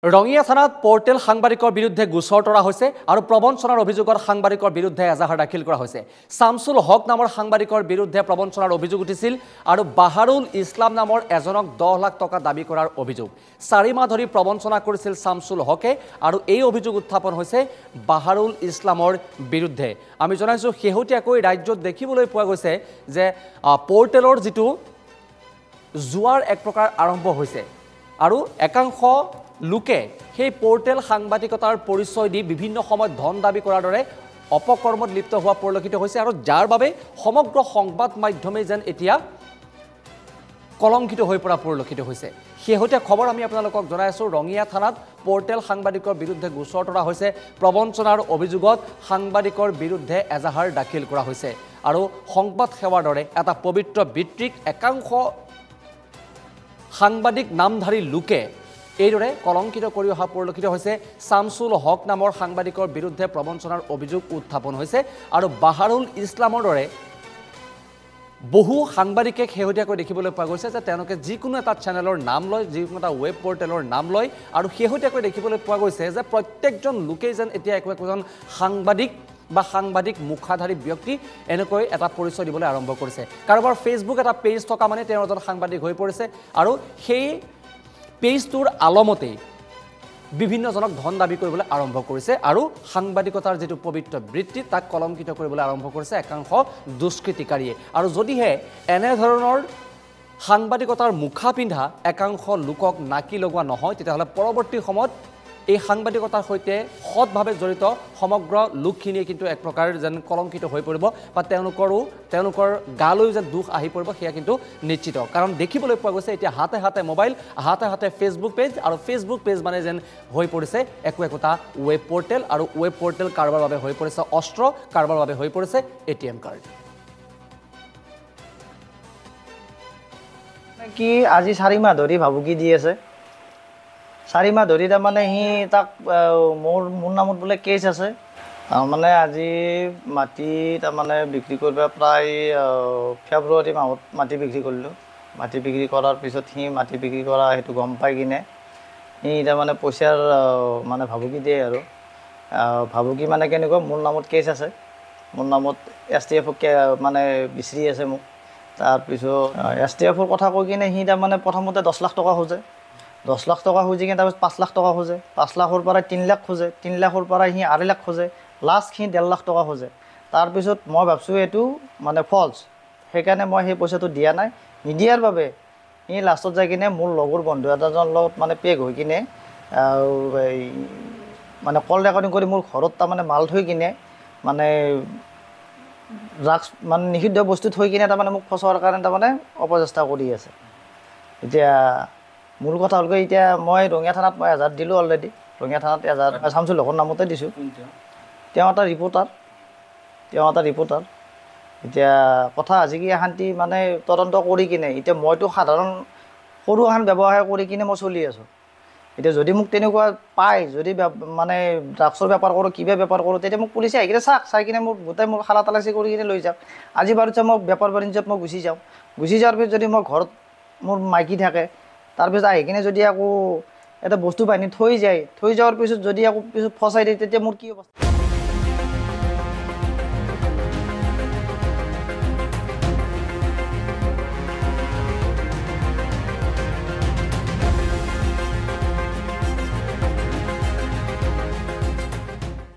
ৰঙিয়া থানাত পোৰ্টেল সাংবাদিকৰ বিৰুদ্ধে গোচৰ তৰা হৈছে আৰু প্ৰবঞ্চনাৰ অভিযোগত সাংবাদিকৰ বিৰুদ্ধে এজাহাৰ দাখিল কৰা হৈছে। শামছুল হক নামৰ সাংবাদিকৰ বিৰুদ্ধে প্ৰবঞ্চনাৰ অভিযোগ উঠিছিল আৰু বাহাৰুল ইছলাম নামৰ এজনক 10 লাখ টকা দাবী কৰাৰ অভিযোগ। 4 মাহ ধৰি প্ৰবঞ্চনা কৰিছিল শামছুল হকে আৰু এই অভিযোগ উত্থাপন হৈছে বাহাৰুল ইছলামৰ বিৰুদ্ধে। আমি জনাইছো শেহতীয়াকৈ ৰাজ্যত দেখিবলৈ পোৱা গৈছে যে পোৰ্টেলৰ যিটো জুৱাৰ এক প্ৰকাৰ আৰম্ভ হৈছে আৰু একাংশ লোকে সেই পোৰ্টেল সাংবাদিকতাৰ পৰিচয় দি বিভিন্ন সময়ত ধন দাবী কৰাৰ দৰে অপকৰ্মত লিপ্ত হোৱা পৰিলক্ষিত হৈছে আৰু যাৰ বাবে সমগ্ৰ সংবাদ মাধ্যমে যেন এতিয়া কলংকিত হৈ পৰা পৰিলক্ষিত হৈছে। শেহতীয়া খবৰ আমি আপোনালোকক জনাই আছো, ৰঙিয়া থানাত পোৰ্টেল সাংবাদিকৰ বিৰুদ্ধে গোচৰ তৰা হৈছে। প্ৰবঞ্চনাৰ অভিযোগত সাংবাদিকৰ বিৰুদ্ধে এজাহাৰ দাখিল কৰা হৈছে আৰু সংবাদ সেৱাৰ দৰে এটা পবিত্ৰ বৃত্তিক একাংশ সাংবাদিক নামধাৰী লোকে এইদৰে কলংকিত কৰি অহা পৰিলক্ষিত হৈছে। শামছুল হক নামৰ সাংবাদিকৰ বিৰুদ্ধে প্ৰবঞ্চনাৰ অভিযোগ উত্থাপন হৈছে আৰু বাহাৰুল ইছলামৰ দৰে বহু সাংবাদিকে শেহতীয়াকৈ দেখিবলৈ পোৱা গৈছে যে তেওঁলোকে যিকোনো এটা চেনেলৰ নাম লয়, যিকোনো এটা ৱেব পৰ্টেলৰ নাম লয় আৰু শেহতীয়াকৈ দেখিবলৈ পোৱা গৈছে যে প্ৰত্যেকজন লোকেই যেন এতিয়া একোজন সাংবাদিক বা সাংবাদিক মুখাধাৰী ব্যক্তি এনেকৈ এটা পৰিচয় দিবলৈ আৰম্ভ কৰিছে। কাৰোবাৰ ফেচবুক এটা পেজ থকা মানে তেওঁ এজন সাংবাদিক হৈ পৰিছে আৰু সেই পেজটোৰ আলমতেই বিভিন্নজনক ধন দাবী কৰিবলৈ আৰম্ভ কৰিছে আৰু সাংবাদিকতাৰ যিটো পবিত্ৰ বৃত্তি তাক কলংকিত কৰিবলৈ আৰম্ভ কৰিছে একাংশ দুষ্কৃতিকাৰীয়ে। আৰু যদিহে এনেধৰণৰ সাংবাদিকতাৰ মুখা পিন্ধা একাংশ লোকক নাকি লগোৱা নহয়, তেতিয়াহ'লে পৰৱৰ্তী সময়ত এই সাংবাদিকতাৰ সৈতে সৎভাৱে জড়িত সমগ্ৰ লোকখিনিয়ে কিন্তু এক প্ৰকাৰ যেন কলংকিত হৈ পৰিব বা তেওঁলোকৰ গালৈ যেন দুখ আহি পৰিব সেয়া কিন্তু নিশ্চিত। কাৰণ দেখিবলৈ পোৱা গৈছে এতিয়া হাতে হাতে মোবাইল, হাতে হাতে ফেচবুক পেজ আৰু ফেচবুক পেজ মানে যেন হৈ পৰিছে একোটা ৱেব পৰ্টেল আৰু ৱেব পৰ্টেল কাৰোবাৰ বাবে হৈ পৰিছে অস্ত্ৰ, কাৰোবাৰ বাবে হৈ পৰিছে ATM কাৰ্ড। কি আজি 4 মাহ ধৰি ভাবুকি দি আছে। 4 মাহ ধৰি তাৰমানে সি তাক মোৰ নামত বোলে কেছ আছে। মানে আজি মাটি তাৰমানে বিক্ৰী কৰিব প্ৰায় ফেব্ৰুৱাৰী মাহত মাটি বিক্ৰী কৰিলোঁ। মাটি বিক্ৰী কৰাৰ পিছত সি মাটি বিক্ৰী কৰা সেইটো গম পাই কিনে সি তাৰমানে পইচাৰ মানে ভাবুকি দিয়ে আৰু ভাবুকি মানে কেনেকুৱা, মোৰ নামত কেছ আছে, মোৰ নামত STF মানে বিচাৰি আছে মোক। তাৰপিছত STFৰ কথা কৈ কিনে সি তাৰমানে প্ৰথমতে 10 লাখ টকা খোজে, 10 লাখ টকা খুজি কিনে তাৰপিছত 5 লাখ টকা খোজে, 5 লাখৰ পৰা 3 লাখ খোজে, 3 লাখৰ পৰা সি 2.5 লাখ খোজে, লাষ্ট সি 1.5 লাখ টকা খোজে। তাৰপিছত মই ভাবছোঁ এইটো মানে ফল্ছ, সেইকাৰণে মই সেই পইচাটো দিয়া নাই। নিদিয়াৰ বাবে সি লাষ্টত যাই কিনে মোৰ লগৰ বন্ধু এটাজনৰ লগত মানে পেগ হৈ কিনে এই মানে কল ৰেকৰ্ডিং কৰি মোৰ ঘৰত তাৰমানে মাল থৈ কিনে মানে ড্ৰাগছ মানে নিষিদ্ধ বস্তু থৈ কিনে তাৰমানে মোক ফচোৱাৰ কাৰণে তাৰমানে অপচেষ্টা কৰি আছে। এতিয়া মূল কথা হ'ল কি, এতিয়া মই ৰঙিয়া থানাত মই এজাহাৰ দিলোঁ অলৰেডি। ৰঙিয়া থানাত এজাহাৰ শামছুল হকৰ নামতে দিছোঁ। তেওঁ এটা ৰিপৰ্টাৰ। এতিয়া কথা আজি কি শান্তি মানে তদন্ত কৰি কিনে এতিয়া মইতো সাধাৰণ সৰু এখন ব্যৱসায় কৰি কিনে মই চলি আছোঁ। এতিয়া যদি মোক তেনেকুৱা পায়, যদি মানে ড্ৰাগছৰ বেপাৰ কৰোঁ, কিবা বেপাৰ কৰোঁ, তেতিয়া মোক পুলিচে আহি কিনে চাই কিনে মোৰ গোটেই মোৰ খালা তালাচি কৰি কিনে লৈ যাওক। আজি বাৰু মই বেপাৰ বাণিজ্যত মই গুচি যোৱাৰ পিছত যদি মই ঘৰত মোৰ মাইকী থাকে, তাৰপিছত আহি কিনে যদি আকৌ এটা বস্তু বাহিনী থৈ যোৱাৰ পিছত যদি আকৌ পিছত ফচাই দিয়ে, তেতিয়া মোৰ কি অৱস্থা।